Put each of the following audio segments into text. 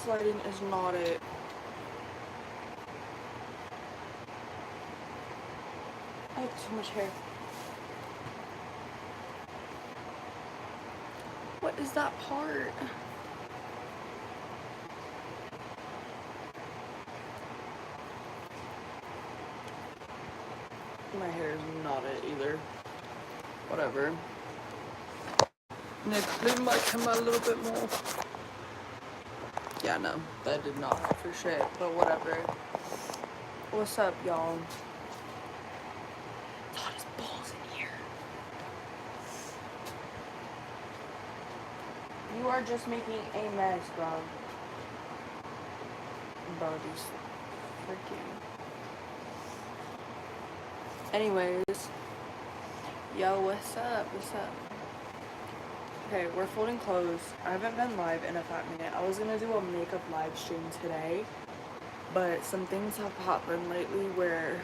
This lighting is not it. I have too much hair. What is that part? My hair is not it either. Whatever. Next blue might come out a little bit more. Yeah, no, that did not help for shit, but whatever. What's up, y'all? It's hot as balls in here. You are just making a mess, bro. Bro, these freaking... Anyways. Yo, what's up? What's up? Okay, we're folding clothes. I haven't been live in a fat minute. I was gonna do a makeup live stream today, but some things have happened lately where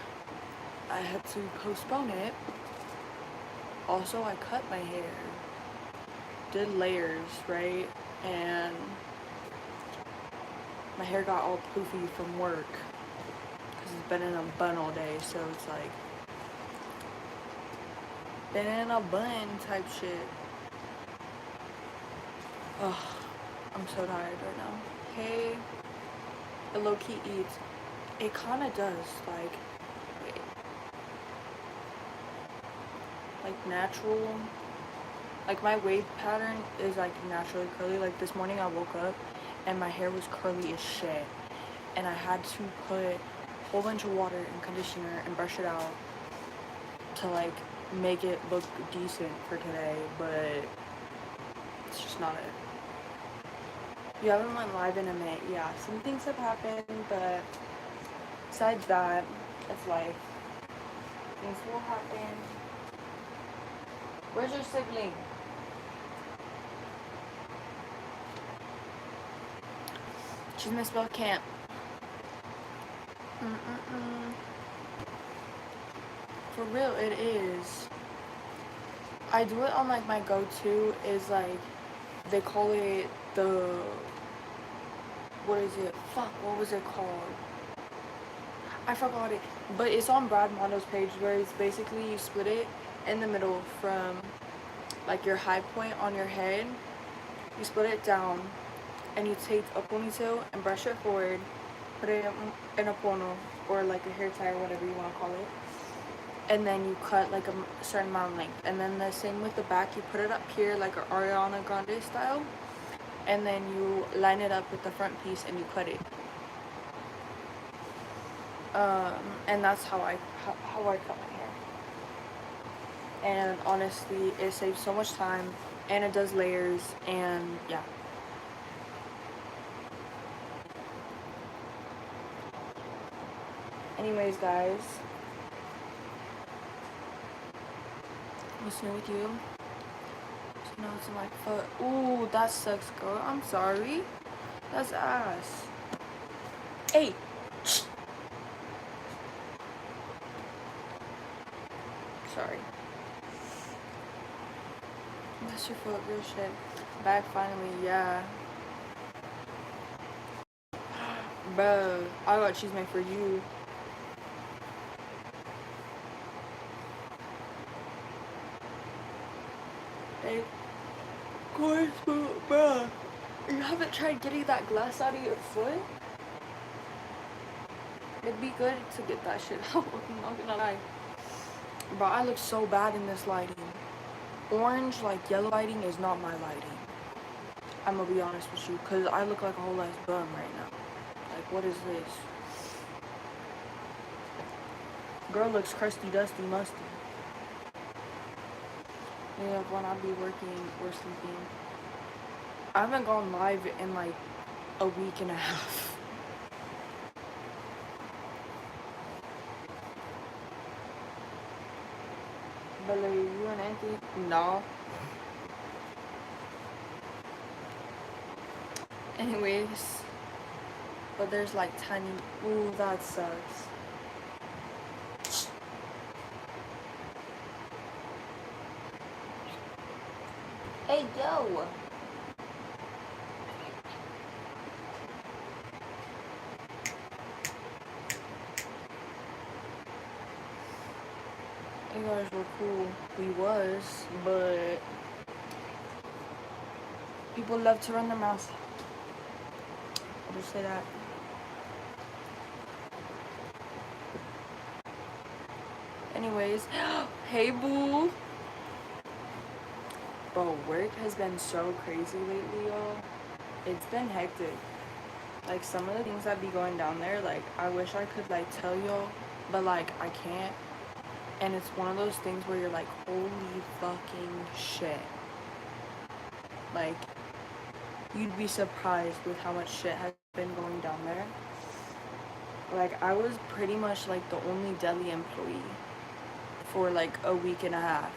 I had to postpone it. Also, I cut my hair. Did layers, right? And my hair got all poofy from work because it's been in a bun all day, so it's like been in a bun type shit. Ugh, I'm so tired right now. Hey, it low-key eats. It kind of does, like, wait. Like natural, like my wave pattern is like naturally curly. Like this morning I woke up and my hair was curly as shit. And I had to put a whole bunch of water and conditioner and brush it out to like make it look decent for today, but it's just not it. You haven't went live in a minute. Yeah, some things have happened, but besides that, it's life. Things will happen. Where's your sibling? She's misspelled camp. For real, it is. I do it on like my go-to is like, they call it the, what is it? Fuck, what was it called? I forgot it. But it's on Brad Mondo's page where it's basically you split it in the middle from like your high point on your head. You split it down and you take a ponytail and brush it forward, put it in a pono or like a hair tie or whatever you want to call it. And then you cut like a certain amount of length. And then the same with the back, you put it up here like an Ariana Grande style. And then you line it up with the front piece and you cut it. And that's how I cut my hair. And honestly, it saves so much time and it does layers and yeah. Anyways, guys, what's new with you? No, it's in my foot. Ooh, that sucks, girl. I'm sorry. That's ass. Hey. Sorry. That's your foot, real shit. Back finally, yeah. Bro, I got cheese made for you. Hey. Of course, bro. You haven't tried getting that glass out of your foot? It'd be good to get that shit out. I'm not gonna lie. Bro, I look so bad in this lighting. Orange, like yellow lighting is not my lighting. I'm gonna be honest with you, cause I look like a whole ass bum right now. Like, what is this? Girl looks crusty, dusty, musty. Yeah, when I be working or sleeping. I haven't gone live in like a week and a half. Bella, you and Auntie? No. Anyways, but there's like tiny. Ooh, that sucks. Hey, yo. you guys were cool. We was, but people love to run their mouth. I'll just say that. Anyways, hey boo. Bro, work has been so crazy lately, y'all. It's been hectic. Like, some of the things that be going down there, like, I wish I could, like, tell y'all, but, like, I can't. And it's one of those things where you're like, holy fucking shit. Like, you'd be surprised with how much shit has been going down there. Like, I was pretty much, like, the only deli employee for, like, a week and a half.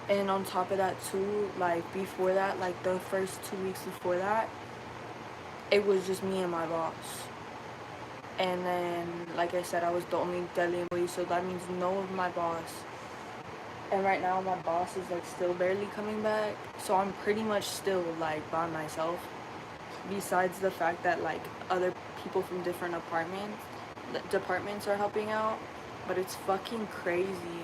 And on top of that, too, like, before that, like, the first 2 weeks before that, it was just me and my boss. And then, like I said, I was the only deli employee, so that means no of my boss. And right now, my boss is, like, still barely coming back, so I'm pretty much still, like, by myself. Besides the fact that, like, other people from different departments are helping out, but it's fucking crazy.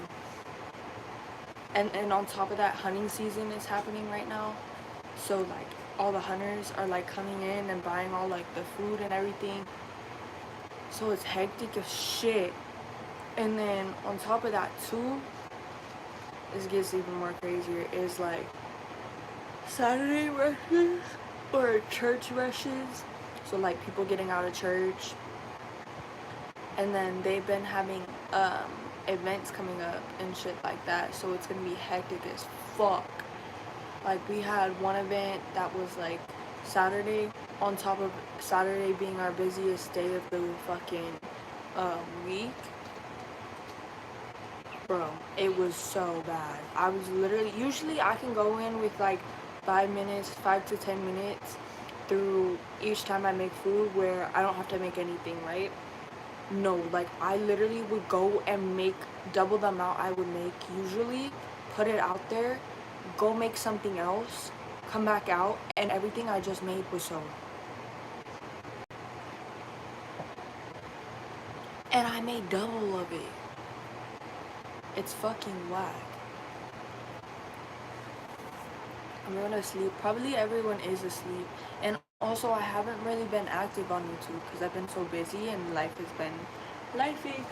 And on top of that, hunting season is happening right now, so, like, all the hunters are, like, coming in and buying all, like, the food and everything, so it's hectic as shit. And then on top of that, too, this gets even more crazier, is, like, Saturday rushes or church rushes, so, like, people getting out of church, and then they've been having events coming up and shit like that, so it's gonna be hectic as fuck. Like, we had one event that was, like, Saturday, on top of Saturday being our busiest day of the fucking week. Bro, it was so bad. I was literally, usually I can go in with, like, 5 to 10 minutes through each time I make food where I don't have to make anything, right? No, like, I literally would go and make double the amount I would make usually, put it out there, go make something else, come back out, and everything I just made was sold. And I made double of it. It's fucking whack. I'm going to sleep. Probably everyone is asleep. And also, I haven't really been active on YouTube because I've been so busy and life has been lifey.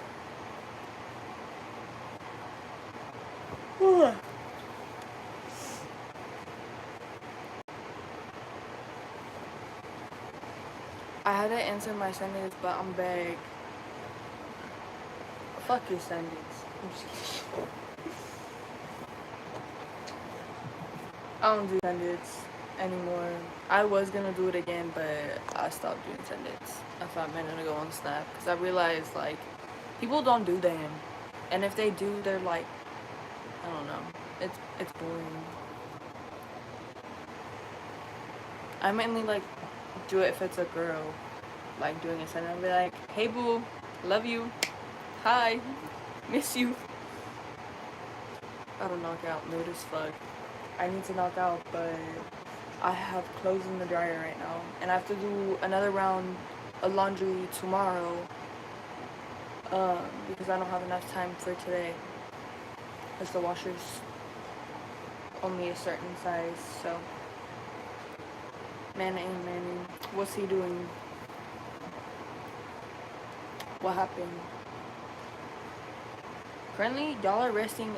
I had to answer my sentence, but I'm back. Fuck your sentence. I'm just kidding. I don't do sentence anymore. I was gonna do it again, but I stopped doing sentence a 5 minute ago on Snap because I realized, like, people don't do them, and if they do, they're like, I don't know. It's boring. I mainly, like, do it if it's a girl, like, doing a sentence. I'll be like, hey boo, love you, hi, miss you. I don't knock out, mood as fuck. I need to knock out, but I have clothes in the dryer right now, and I have to do another round of laundry tomorrow, because I don't have enough time for today, because the washer's only a certain size. So Manny, what's he doing? What happened? Currently, y'all are resting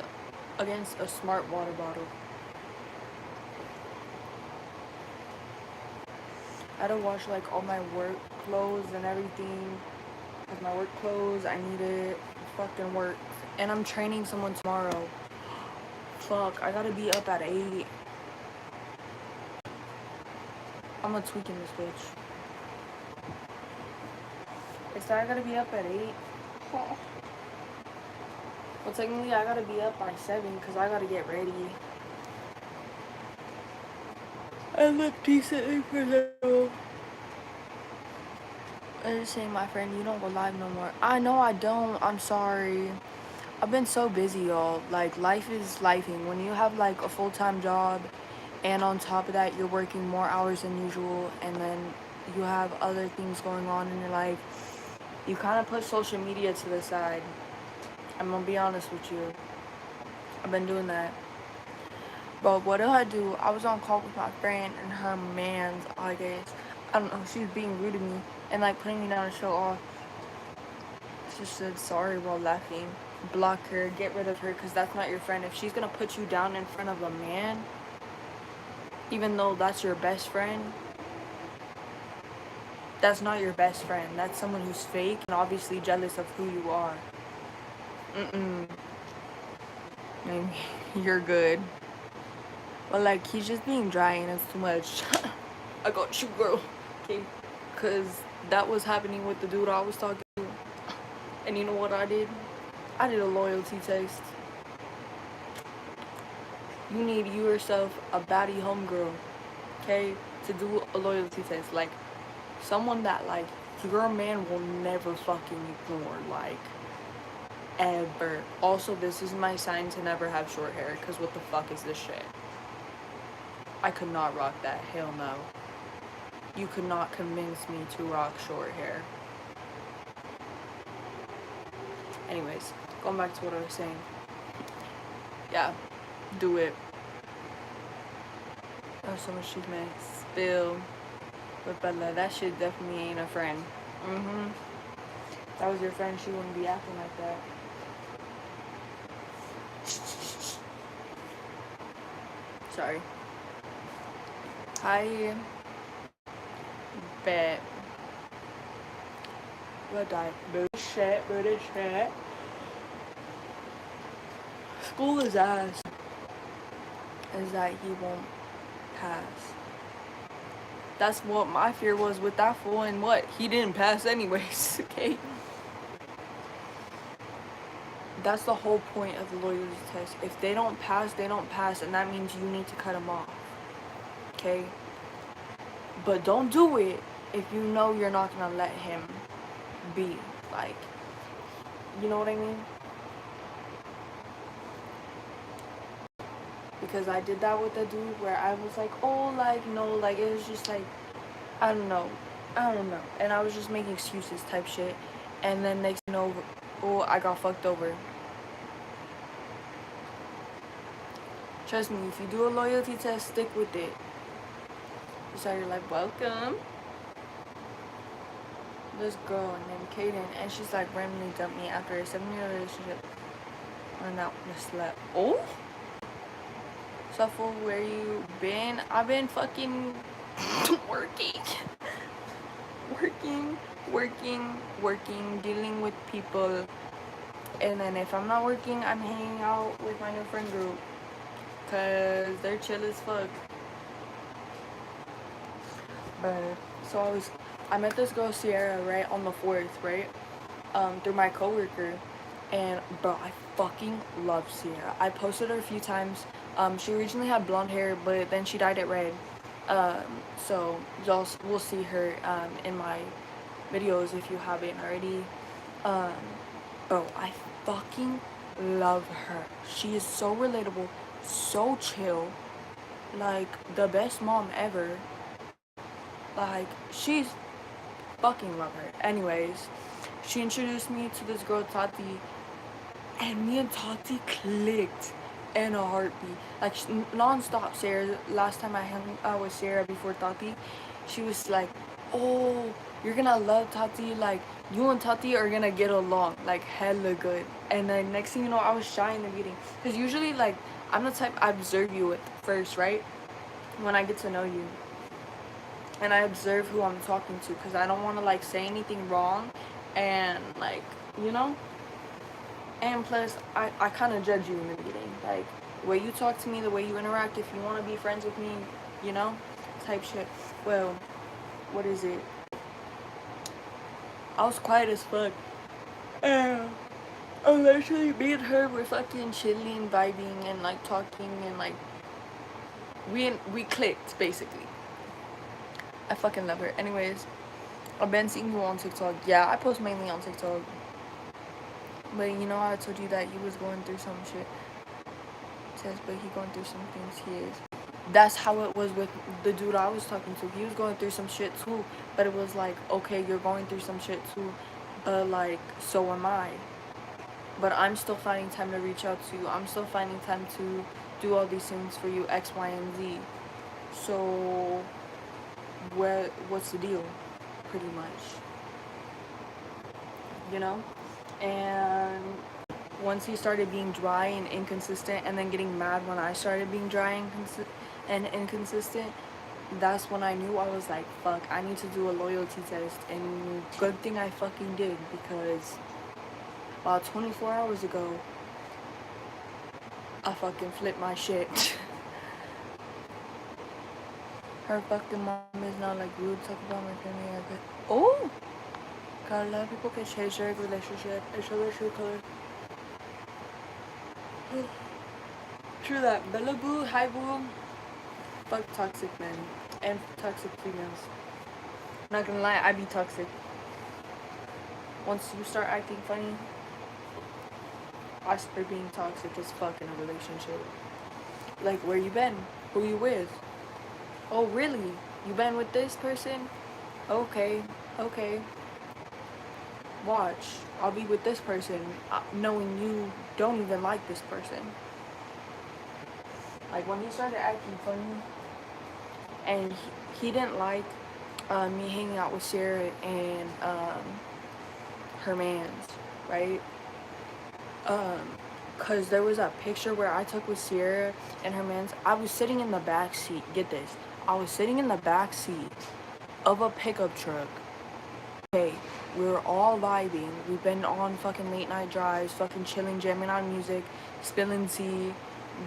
against a smart water bottle. I had to wash, like, all my work clothes and everything. With my work clothes, I need it. Fucking work. And I'm training someone tomorrow. Fuck, I gotta be up at 8. I'm gonna tweak in this bitch. It said I gotta be up at 8. Oh. Well, technically, I gotta be up by 7 because I gotta get ready. I look decently presentable. I was saying, my friend, you don't go live no more. I know I don't. I'm sorry. I've been so busy, y'all. Like, life is lifing. When you have, like, a full-time job, and on top of that, you're working more hours than usual, and then you have other things going on in your life, you kind of put social media to the side. I'm gonna be honest with you. I've been doing that. But what did I do? I was on call with my friend and her man's, I guess. I don't know, she was being rude to me and like putting me down to show off. She said sorry while laughing. Block her, get rid of her, because that's not your friend. If she's gonna put you down in front of a man, even though that's your best friend, that's not your best friend. That's someone who's fake and obviously jealous of who you are. I mean, you're good. But like, he's just being dry and it's too much. I got you, girl. Okay? Because that was happening with the dude I was talking to. And you know what I did? I did a loyalty test. You need you yourself a baddie homegirl, okay, to do a loyalty test. Like, someone that, like, your man will never fucking ignore, like, ever. Also, this is my sign to never have short hair, because what the fuck is this shit? I could not rock that. Hell no. You could not convince me to rock short hair. Anyways, going back to what I was saying. Yeah, do it. Oh, so much she's made. Spill. With Bella, that shit definitely ain't a friend. If that was your friend, she wouldn't be acting like that. Sorry. Hi. Bet. What die? Booty shit. School is ass. Is that he won't pass. That's what my fear was with that fool, and what? He didn't pass anyways, okay? That's the whole point of the loyalty test. If they don't pass, they don't pass, and that means you need to cut them off, okay? But don't do it if you know you're not gonna let him be, like, you know what I mean? Because I did that with a dude where I was like, oh, like, no, like, it was just like, I don't know, and I was just making excuses type shit, and then next thing you know, oh, I got fucked over. Trust me, if you do a loyalty test, stick with it. So you're like, welcome. This girl named Kaden, and she's like randomly dumped me after a 7-year relationship. Went out with a slut. Oh? So, fool, where you been? I've been fucking working, dealing with people. And then if I'm not working, I'm hanging out with my new friend group. Cause they're chill as fuck. But, so I met this girl, Sierra, right, on the 4th, right? Through my coworker. And, bro, I fucking love Sierra. I posted her a few times. She originally had blonde hair, but then she dyed it red. So y'all will see her in my videos if you haven't already. Bro, I fucking love her. She is so relatable, so chill, like the best mom ever. Like, she's fucking love her. Anyways, she introduced me to this girl, Tati, and me and Tati clicked in a heartbeat. Like, non-stop. Sarah, last time I hung out with Sarah before Tati, she was like, oh, you're gonna love Tati, like, you and Tati are gonna get along, like, hella good. And then next thing you know, I was shy in the meeting, because usually, like, I'm the type, I observe you at first, right, when I get to know you, and I observe who I'm talking to, because I don't want to, like, say anything wrong, and, like, you know. And plus, I kind of judge you in the meeting. Like, the way you talk to me, the way you interact, if you want to be friends with me, you know, type shit. Well, what is it? I was quiet as fuck. And eventually, me and her were fucking chilling, vibing, and, like, talking, and, like, we clicked, basically. I fucking love her. Anyways, I've been seeing you on TikTok. Yeah, I post mainly on TikTok. But you know how I told you that he was going through some shit? It says, but he going through some things, he is. That's how it was with the dude I was talking to. He was going through some shit too. But it was like, okay, you're going through some shit too. But like, so am I. but I'm still finding time to reach out to you. I'm still finding time to do all these things for you, X, Y, and Z. So what's the deal? Pretty much, you know? And once he started being dry and inconsistent, and then getting mad when I started being dry and inconsistent, that's when I knew. I was like, fuck, I need to do a loyalty test. And good thing I fucking did, because about 24 hours ago, I fucking flipped my shit. Her fucking mom is now like rude, talk about my family. Oh! God, a lot of people can change their relationship and show their true color. True that. Bellabeauty, hi boo. Fuck toxic men and toxic females. Not gonna lie, I be toxic. Once you start acting funny, I start being toxic as fuck in a relationship. Like, where you been? Who you with? Oh, really? You been with this person? Okay, okay. Watch, I'll be with this person, knowing you don't even like this person. Like, when he started acting funny, and he didn't like me hanging out with Sarah and her mans, right? Cause there was a picture where I took with Sierra and her mans. I was sitting in the back seat. Get this, I was sitting in the back seat of a pickup truck. Okay, we were all vibing. We've been on fucking late night drives, fucking chilling, jamming on music, spilling tea,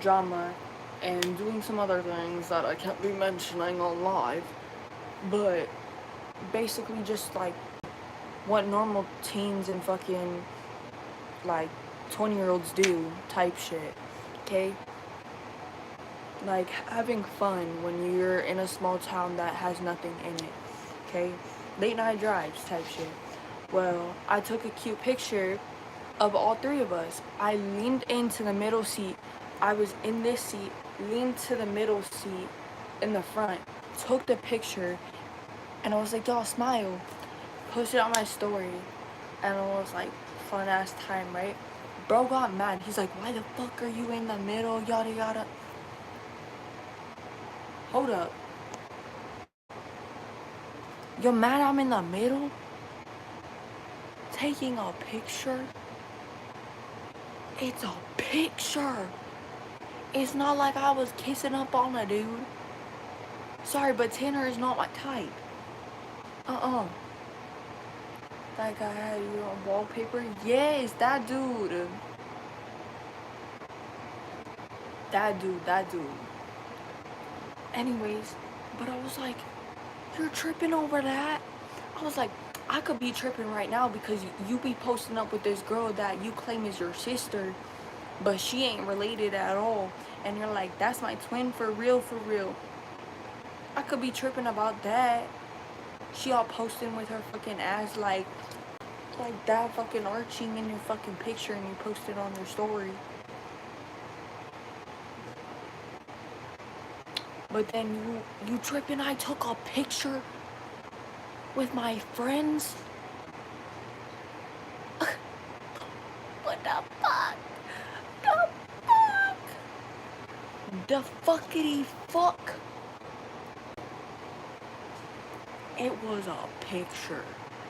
drama, and doing some other things that I can't be mentioning on live. But basically just like what normal teens and fucking like 20-year-olds do type shit. Okay? Like having fun when you're in a small town that has nothing in it. Okay? Late night drives type shit. Well, I took a cute picture of all three of us. I leaned into the middle seat. I was in this seat, leaned to the middle seat in the front, took the picture, and I was like, y'all smile. Posted on my story, and it was like, fun ass time, right? Bro got mad. He's like, why the fuck are you in the middle? Yada yada. Hold up. You're mad I'm in the middle? Taking a picture? It's a picture. It's not like I was kissing up on a dude. Sorry, but Tanner is not my type. That guy had you on wallpaper? Yes, that dude. That dude. Anyways, but I was like, you're tripping over that? I was like, I could be tripping right now because you be posting up with this girl that you claim is your sister, but she ain't related at all. And you're like, that's my twin for real, for real. I could be tripping about that. She all posting with her fucking ass like that fucking arching in your fucking picture, and you post it on your story. But then you tripping, I took a picture with my friends? What the fuck? The fuck? The fuckity fuck? It was a picture.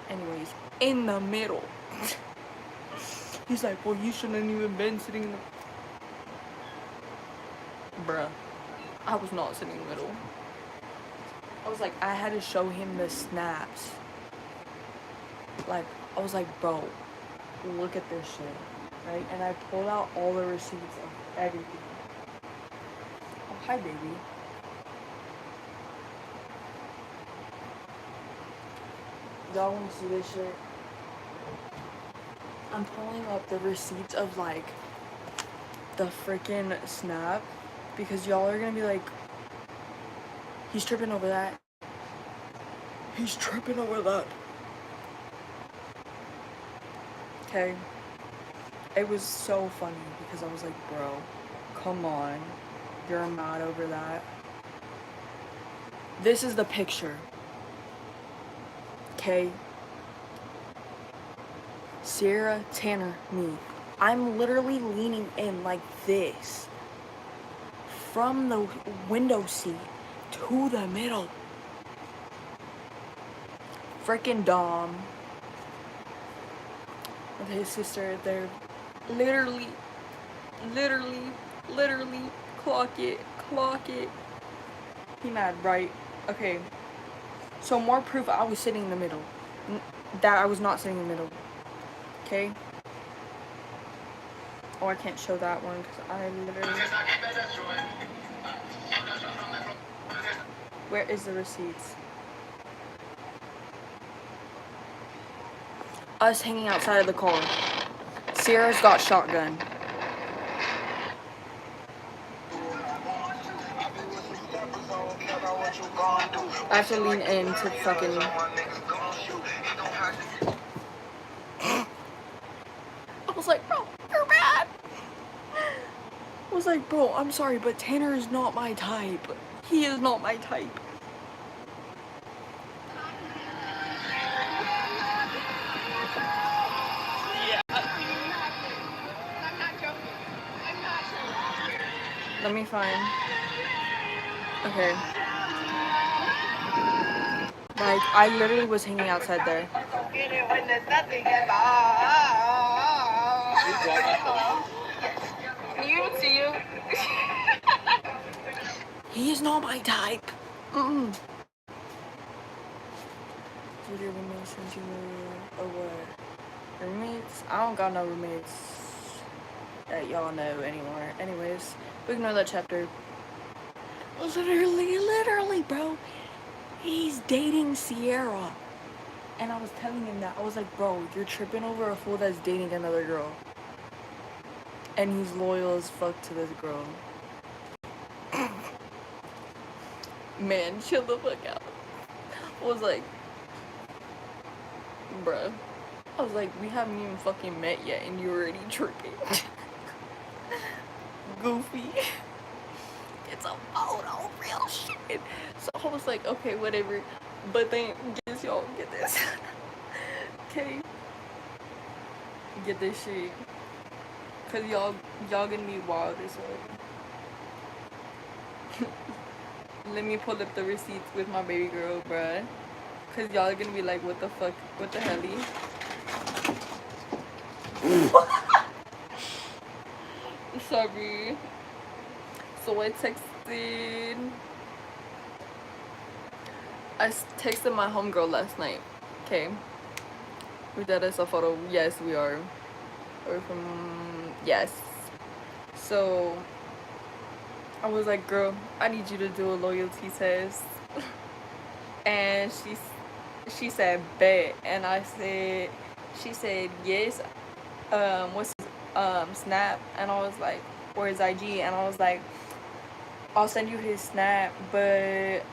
Anyways, in the middle. He's like, well, you shouldn't even been sitting in the... Bruh, I was not sitting in the middle. I was like, I had to show him the snaps. Like, I was like, bro, look at this shit, right? And I pulled out all the receipts of everything. Oh, hi, baby. Y'all want to see this shit? I'm pulling up the receipts of, like, the freaking snap, because y'all are gonna be like, he's tripping over that. He's tripping over that. Okay. It was so funny because I was like, bro, come on. You're mad over that. This is the picture. Okay. Sierra, Tanner, me. I'm literally leaning in like this from the window seat to the middle. Freaking Dom with his sister, they're literally, clock it. He mad, right? Okay. So more proof I was sitting in the middle. That I was not sitting in the middle. Okay? Oh, I can't show that one because I literally... Where is the receipts? Us hanging outside of the car. Sierra's got shotgun. I have to lean in to fucking... I was like, bro, you're bad. I was like, bro, I'm sorry, but Tanner is not my type. He is not my type. Let me find. Okay. Like, I literally was hanging outside there. Can you even see you? He is not my type. Mm-mm. Did your roommates send you or what? Roommates? I don't got no roommates that y'all know anymore. Anyways, we ignore that chapter. Literally, bro. He's dating Sierra. And I was telling him that. I was like, bro, you're tripping over a fool that's dating another girl. And he's loyal as fuck to this girl. Man, chill the fuck out. I was like, bruh. I was like, we haven't even fucking met yet and you're already tripping. Goofy. It's a photo, real shit. So I was like, okay, whatever. But then, guess y'all get this. Okay? Get this shit. Cause y'all gonna be wild as well. Let me pull up the receipts with my baby girl, bruh. Cause y'all are gonna be like, what the fuck? What the helly? Sorry. So I texted my homegirl last night. Okay. We did us a photo. Yes, we are. We're from... Yes. So... I was like, girl, I need you to do a loyalty test. And she said, bet. And she said, yes. What's his, Snap? And I was like, or his IG? And I was like, I'll send you his Snap, but,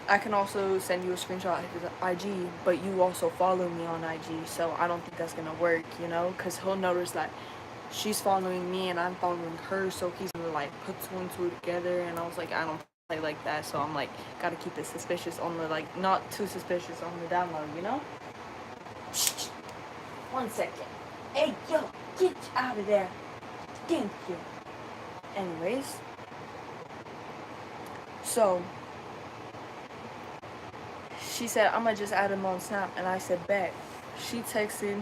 I can also send you a screenshot of his IG, but you also follow me on IG, so I don't think that's gonna work, you know? Because he'll notice that she's following me and I'm following her, so he's gonna like put two and two together. And I was like, I don't play like that, so I'm like, gotta keep it suspicious on the, like, not too suspicious on the download, you know? 1 second. Hey, yo, get out of there. Thank you. Anyways, so she said, I'm gonna just add him on Snap, and I said, bet. She texted,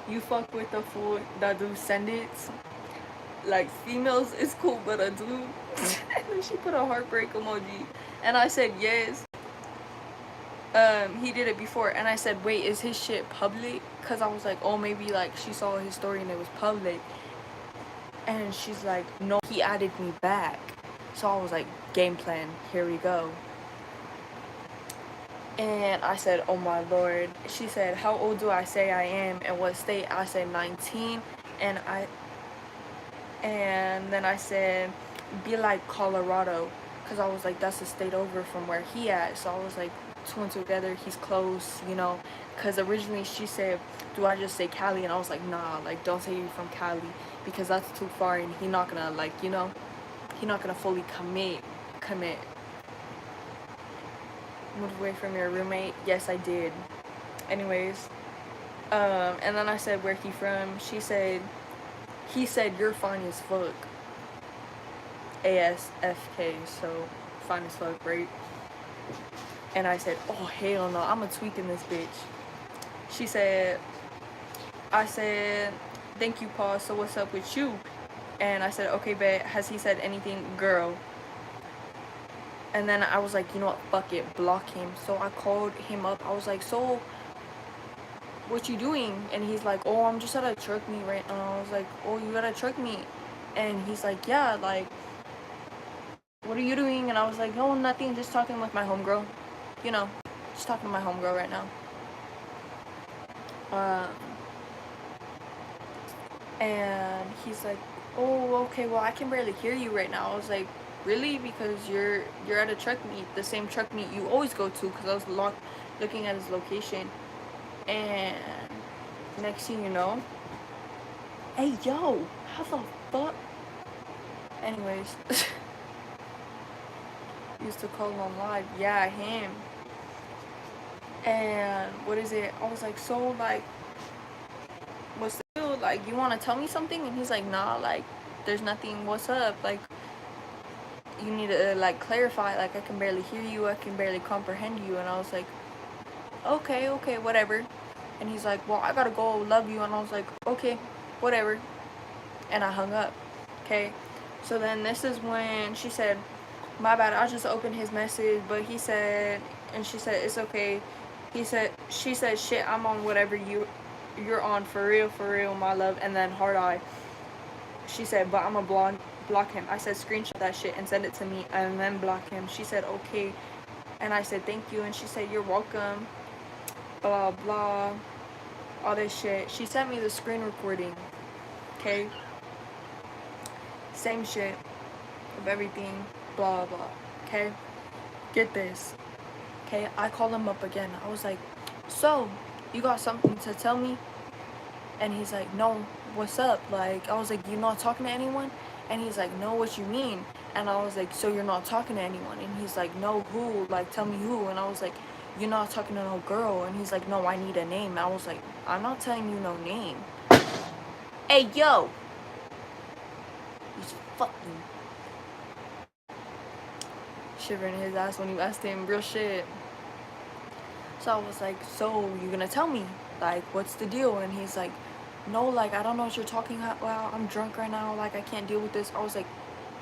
you fuck with the fool that do send it. Like, females is cool, but a dude. And then she put a heartbreak emoji. And I said, yes. He did it before. And I said, wait, is his shit public? Because I was like, oh, maybe, like, she saw his story and it was public. And she's like, no, he added me back. So I was like, game plan, here we go. And I said, oh my lord. She said, how old do I say I am and what state? I said 19. And then I said, be like Colorado. Because I was like, that's a state over from where he at. So I was like, two and two together, he's close, you know. Because originally she said, do I just say Cali? And I was like, nah, like, don't say you're from Cali. Because that's too far and he not gonna, like, you know, he not gonna fully commit. Moved away from your roommate? Yes, I did. Anyways, And then I said, where he from? He said, you're fine as fuck. ASFK, so fine as fuck, right? And I said, oh, hell no, I'm a tweak in this bitch. I said, thank you, Paul, so what's up with you? And I said, okay, bet, has he said anything, girl? And then I was like, you know what, fuck it, block him. So I called him up. I was like, so what you doing? And he's like, oh, I'm just at a truck meet right now. I was like, oh, you at a truck meet? And he's like, yeah, like, what are you doing? And I was like, no, nothing, just talking with my homegirl. You know, just talking to my homegirl right now. And he's like, oh, okay, well, I can barely hear you right now. I was like, really? Because you're at a truck meet, the same truck meet you always go to, because I was looking at his location. And next thing you know, hey, yo, how the fuck? Anyways, used to call him on live. Yeah, him. And what is it? I was like, so, like, what's the deal? Like, you want to tell me something? And he's like, nah, like, there's nothing. What's up? Like, you need to, like, clarify. Like, I can barely hear you. I can barely comprehend you. And I was like, okay, whatever. And he's like, well, I gotta go, love you. And I was like, okay, whatever. And I hung up. Okay. So then this is when she said, my bad, I just opened his message, but he said, and she said, it's okay. She said, shit, I'm on whatever you're on, for real, my love. And then hard eye. She said, but I'm gonna block him. I said, screenshot that shit and send it to me and then block him. She said, okay. And I said, thank you. And she said, you're welcome. Blah, blah. All this shit. She sent me the screen recording. Okay? Same shit of everything. Blah, blah. Okay? Get this. Okay? I called him up again. I was like, so, you got something to tell me? And he's like, no, what's up? Like, I was like, you not talking to anyone? And he's like, no, what you mean? And I was like, so you're not talking to anyone? And he's like, no, who? Like, tell me who? And I was like, you're not talking to no girl. And he's like, no, I need a name. And I was like, I'm not telling you no name. Hey, yo! He's fucking shivering his ass when you asked him real shit. So I was like, so you gonna tell me? Like, what's the deal? And he's like, no, like, I don't know what you're talking about. Well, I'm drunk right now. Like, I can't deal with this. I was like,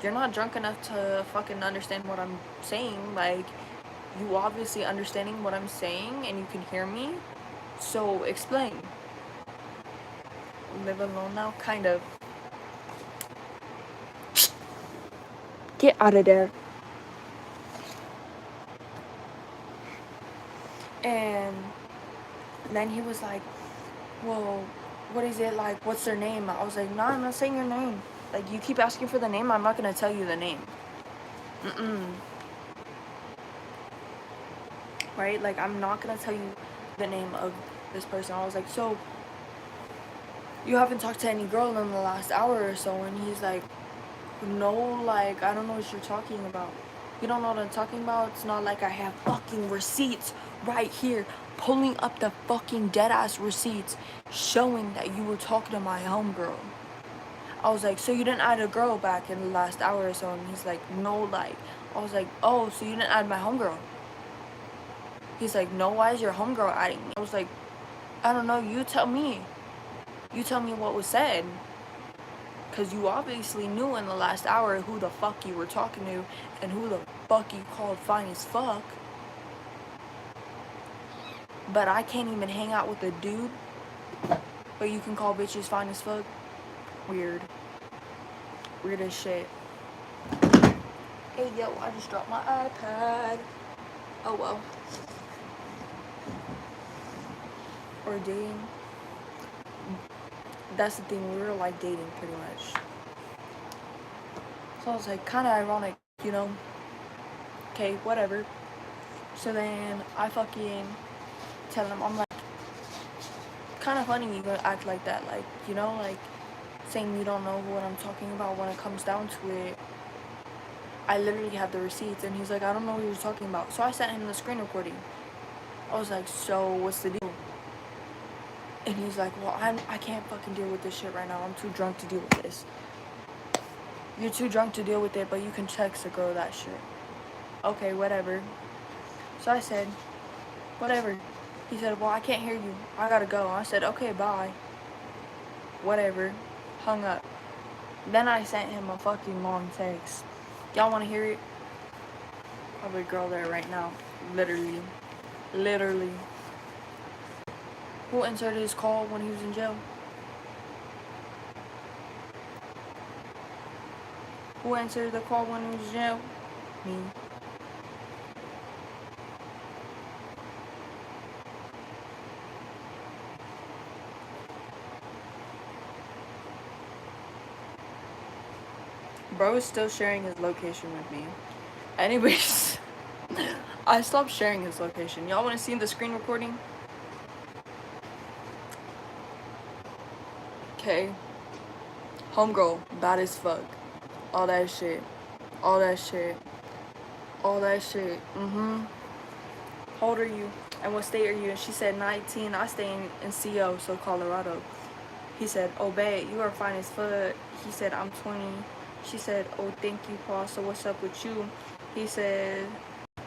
you're not drunk enough to fucking understand what I'm saying. Like, you obviously understanding what I'm saying and you can hear me. So explain. Live alone now? Kind of. Get out of there. And then he was like, well, what is it, like, what's their name? I was like, no, I'm not saying your name. Like, you keep asking for the name, I'm not gonna tell you the name. Right? Like, I'm not gonna tell you the name of this person. I was like, so, you haven't talked to any girl in the last hour or so? And he's like, no, like, I don't know what you're talking about. You don't know what I'm talking about? It's not like I have fucking receipts right here, pulling up the fucking dead-ass receipts, showing that you were talking to my homegirl. I was like, so you didn't add a girl back in the last hour or so? And he's like, no, like, I was like, oh, so you didn't add my homegirl? He's like, no, why is your homegirl adding me? I was like, I don't know, you tell me. You tell me what was said. Because you obviously knew in the last hour who the fuck you were talking to and who the fuck you called fine as fuck. But I can't even hang out with a dude. But you can call bitches fine as fuck. Weird. Weird as shit. Hey, yo, I just dropped my iPad. Oh, well. Or dating. That's the thing, we were like dating pretty much. So I was like, kind of ironic, you know? Okay, whatever. So then I fucking tell him, I'm like, kind of funny you gonna act like that, like, you know, like saying you don't know what I'm talking about. When it comes down to it, I literally have the receipts. And he's like, I don't know what you're talking about. So I sent him the screen recording. I was like, so what's the deal? And he's like, well, I can't fucking deal with this shit right now. I'm too drunk to deal with this. You're too drunk to deal with it, but you can text a girl that shit. Okay, whatever. So I said, whatever. He said, well, I can't hear you. I gotta go. I said, okay, bye. Whatever. Hung up. Then I sent him a fucking long text. Y'all wanna hear it? Probably a girl there right now. Literally. Literally. Who answered his call when he was in jail? Who answered the call when he was in jail? Me. Bro is still sharing his location with me. Anyways, I stopped sharing his location. Y'all want to see the screen recording? Okay. Homegirl, bad as fuck. All that shit. All that shit. All that shit. How old are you? And what state are you in? She said 19. I stay in CO, so Colorado. He said, oh, babe, you are fine as fuck. He said, I'm 20. She said, oh, thank you, Paul. So what's up with you? He said,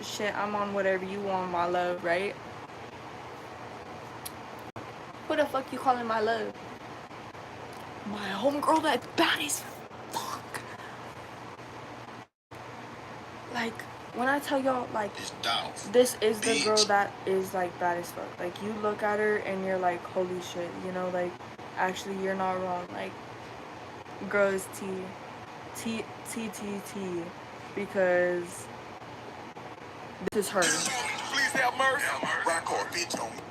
shit, I'm on whatever you want, my love, right? Who the fuck you calling my love? My homegirl that bad as fuck. Like, when I tell y'all, like, this is the girl that is, like, bad as fuck. Like, you look at her and you're like, holy shit, you know, like, actually, you're not wrong. Like, girl is T, because this is her. Please have mercy. Rock or bitch on me.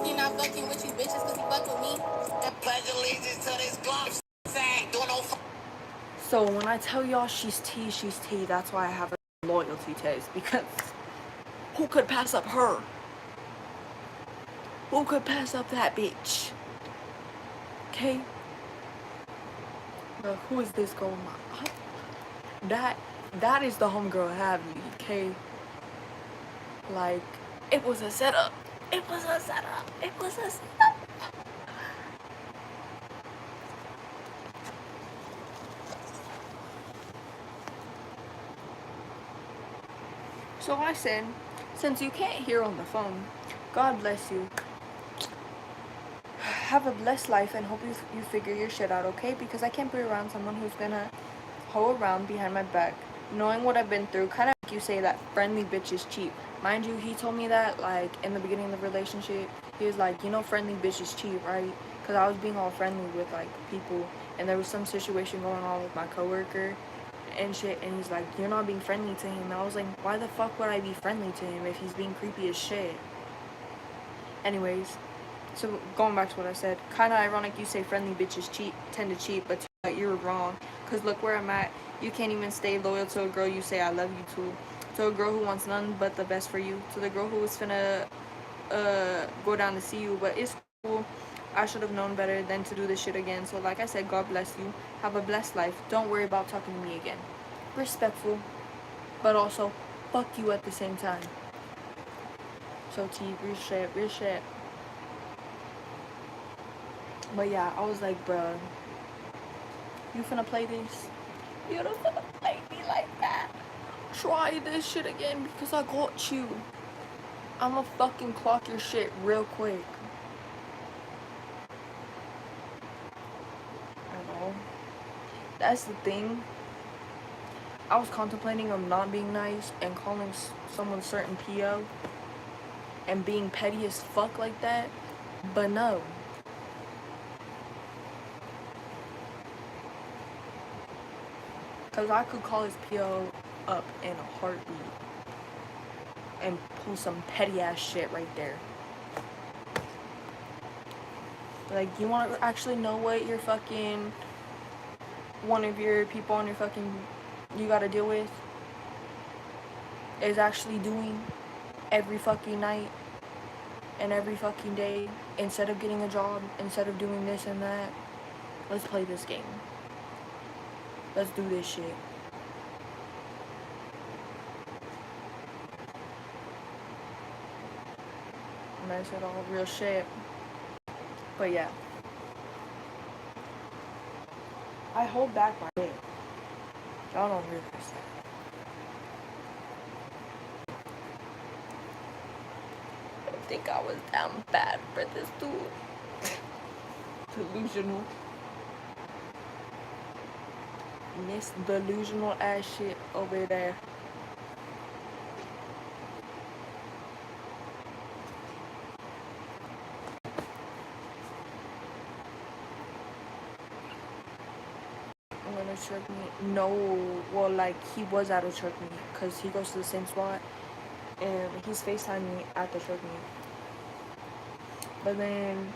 He not fucking with you bitches because he fuck with me. So when I tell y'all she's T, that's why I have a loyalty test, because who could pass up her? Who could pass up that bitch? Okay? But who is this girl? That is the homegirl I have, okay? Like, it was a setup. It was a setup. It was a setup. So I said, since you can't hear on the phone, God bless you. Have a blessed life and hope you figure your shit out, okay? Because I can't be around someone who's gonna hoe around behind my back, knowing what I've been through. Kind of like you say that friendly bitch is cheap. Mind you, he told me that, like, in the beginning of the relationship. He was like, you know, friendly bitch is cheap, right? Because I was being all friendly with, like, people, and there was some situation going on with my coworker and shit, and he's like, you're not being friendly to him. And I was like, why the fuck would I be friendly to him if he's being creepy as shit? Anyways, so going back to what I said, kind of ironic you say friendly bitches tend to cheat, but you're wrong. Because look where I'm at. You can't even stay loyal to a girl you say I love you to. To a girl who wants none but the best for you. To the girl who was finna go down to see you. But it's cool. I should have known better than to do this shit again. So like I said, God bless you. Have a blessed life. Don't worry about talking to me again. Respectful. But also, fuck you at the same time. So T, real shit. But yeah, I was like, bruh, you finna play this? You don't finna play me like that. Try this shit again because I got you. I'ma fucking clock your shit real quick. I know. That's the thing. I was contemplating on not being nice and calling someone certain PO and being petty as fuck like that, but no. Because I could call his PO up in a heartbeat and pull some petty ass shit right there. Like, you want to actually know what your fucking, one of your people on your fucking, you gotta deal with is actually doing every fucking night and every fucking day, instead of getting a job, instead of doing this and that? Let's play this game. Let's do this shit. And I said all real shit. But yeah. I hold back my dick. Y'all don't realize that. I think I was down bad for this dude. Delusional. Miss delusional ass shit over there. I'm gonna trick me. No, well, like, he was at a trick me because he goes to the same spot and he's FaceTiming me at the trick me. But then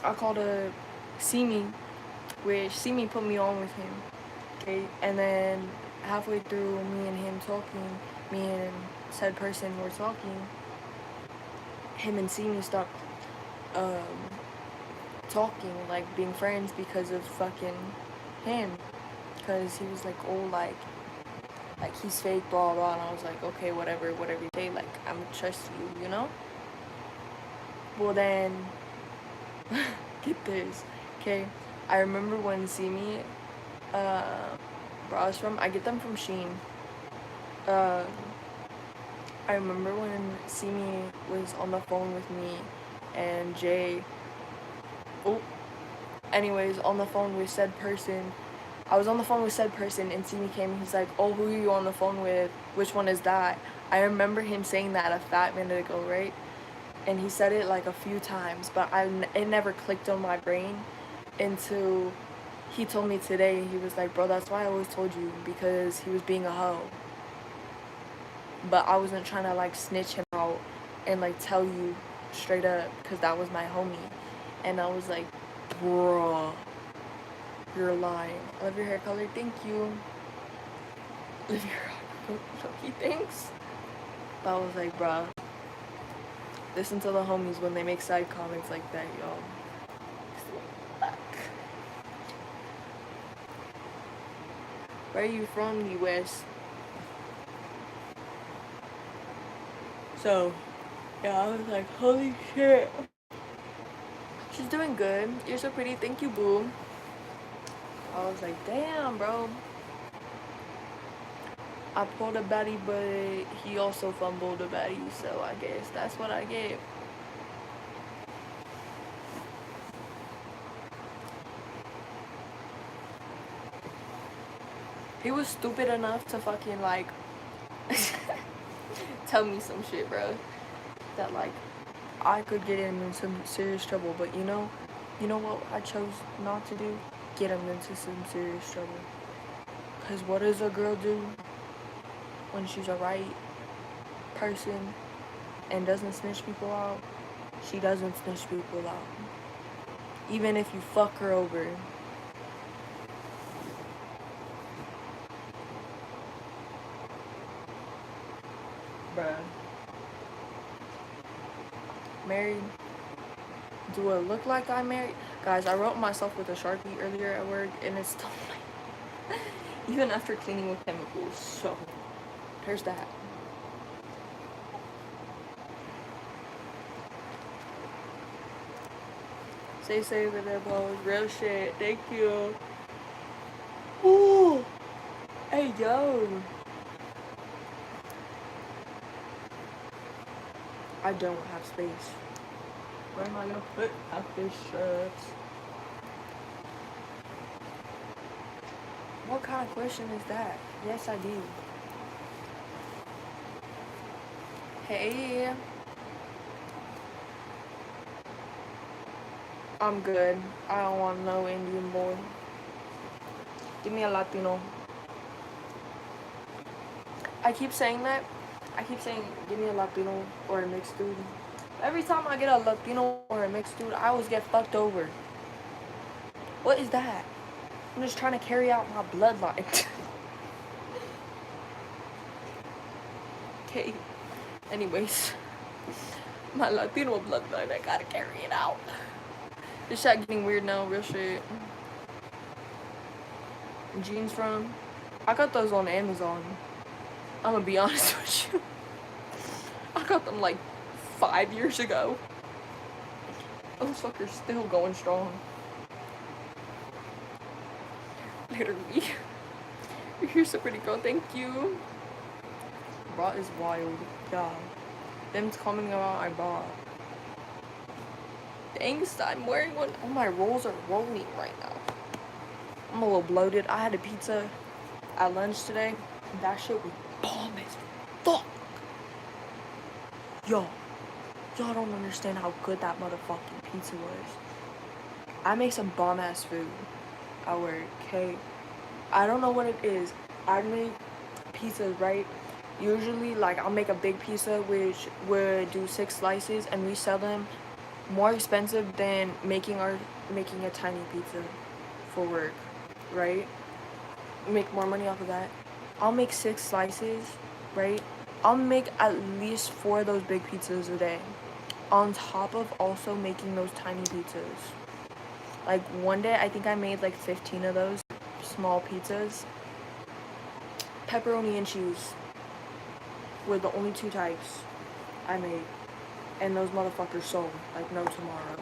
I called a Simi, which Simi put me on with him. Okay, and then halfway through me and him talking, me and said person were talking, him and Simi stopped talking, like being friends because of fucking him. Because he was like, oh, like he's fake, blah blah, and I was like, okay, whatever you say, like, I'm gonna trust you, you know? Well then, get this, okay? I remember when Simi bras from, I get them from Shein. I remember when Simi was on the phone with me and Jay. Anyways, on the phone with said person. I was on the phone with said person and Simi came and he's like, oh, who are you on the phone with? Which one is that? I remember him saying that a fat minute ago, right? And he said it like a few times, but it never clicked on my brain until he told me today. He was like, bro, that's why I always told you, because he was being a hoe. But I wasn't trying to like snitch him out and like tell you straight up, because that was my homie. And I was like, bruh, you're lying. I love your hair color, thank you. Love your hair color, thanks. But I was like, bruh, listen to the homies when they make side comments like that, y'all. Where are you from, US? So, yeah, I was like, holy shit. She's doing good. You're so pretty. Thank you, boo. I was like, damn, bro. I pulled a baddie, but he also fumbled a baddie, so I guess that's what I get. He was stupid enough to fucking, like, tell me some shit, bro. That, like, I could get him in some serious trouble, but you know what I chose not to do? Get him into some serious trouble. Because what does a girl do when she's a right person and doesn't snitch people out? She doesn't snitch people out. Even if you fuck her over. Bruh. Married? Do it look like I'm married? Guys, I wrote myself with a Sharpie earlier at work and it's still like, even after cleaning with chemicals. So, there's that. Stay safe in there, bros. Real shit. Thank you. Ooh. Hey, yo. I don't have space. Where am I gonna put out this shirt? What kind of question is that? Yes, I do. Hey. I'm good. I don't want no Indian boy. Give me a Latino. I keep saying that. I keep saying, give me a Latino or a mixed dude. Every time I get a Latino or a mixed dude, I always get fucked over. What is that? I'm just trying to carry out my bloodline. Okay. Anyways. My Latino bloodline, I gotta carry it out. This shit getting weird now, real shit. Jeans from? I got those on Amazon. I'm gonna be honest with you. I got them like 5 years ago. Those fuckers still going strong. Literally. You're so pretty, girl. Thank you. Bra is wild. Yeah. Them's commenting about my bra. Thanks, I'm wearing one. Oh, my rolls are rolling right now. I'm a little bloated. I had a pizza at lunch today. That shit was bomb as fuck. Y'all don't understand how good that motherfucking pizza was. I make some bomb ass food at work, okay? I don't know what it is. I make pizzas, right? Usually, like, I'll make a big pizza, which would do 6 slices, and we sell them more expensive than making a tiny pizza for work, right? Make more money off of that. I'll make 6 slices, right? I'll make at least 4 of those big pizzas a day, on top of also making those tiny pizzas. Like, one day I think I made like 15 of those small pizzas. Pepperoni and cheese were the only 2 types I made, and those motherfuckers sold like no tomorrow.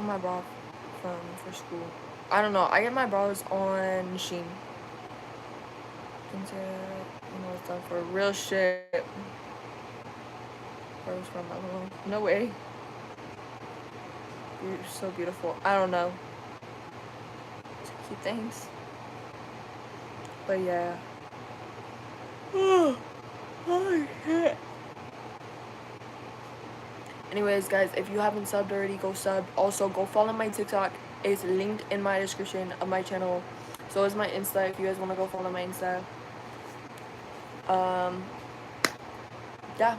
My bra for school. I don't know. I get my bras on Shein. It's done for real shit. Where was from? I don't know. No way. You're so beautiful. I don't know. Cute things. But yeah. Oh shit. Anyways, guys, if you haven't subbed already, go sub. Also, go follow my TikTok. It's linked in my description of my channel. So is my Insta if you guys want to go follow my Insta. Yeah,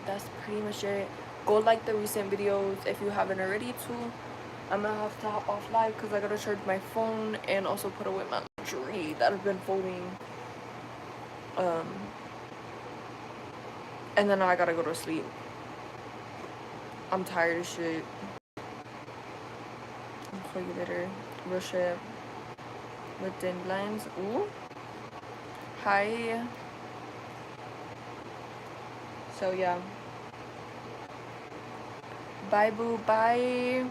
that's pretty much it. Go like the recent videos if you haven't already too. I'm gonna have to hop off live because I gotta charge my phone and also put away my laundry that I've been folding. And then I gotta go to sleep. I'm tired as shit. I'll call you later. Real shit. With thin blinds. Ooh. Hi. So yeah. Bye boo. Bye.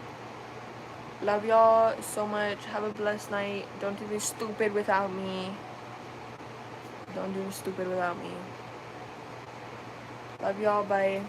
Love y'all so much. Have a blessed night. Don't do this stupid without me. Don't do this stupid without me. Love y'all. Bye.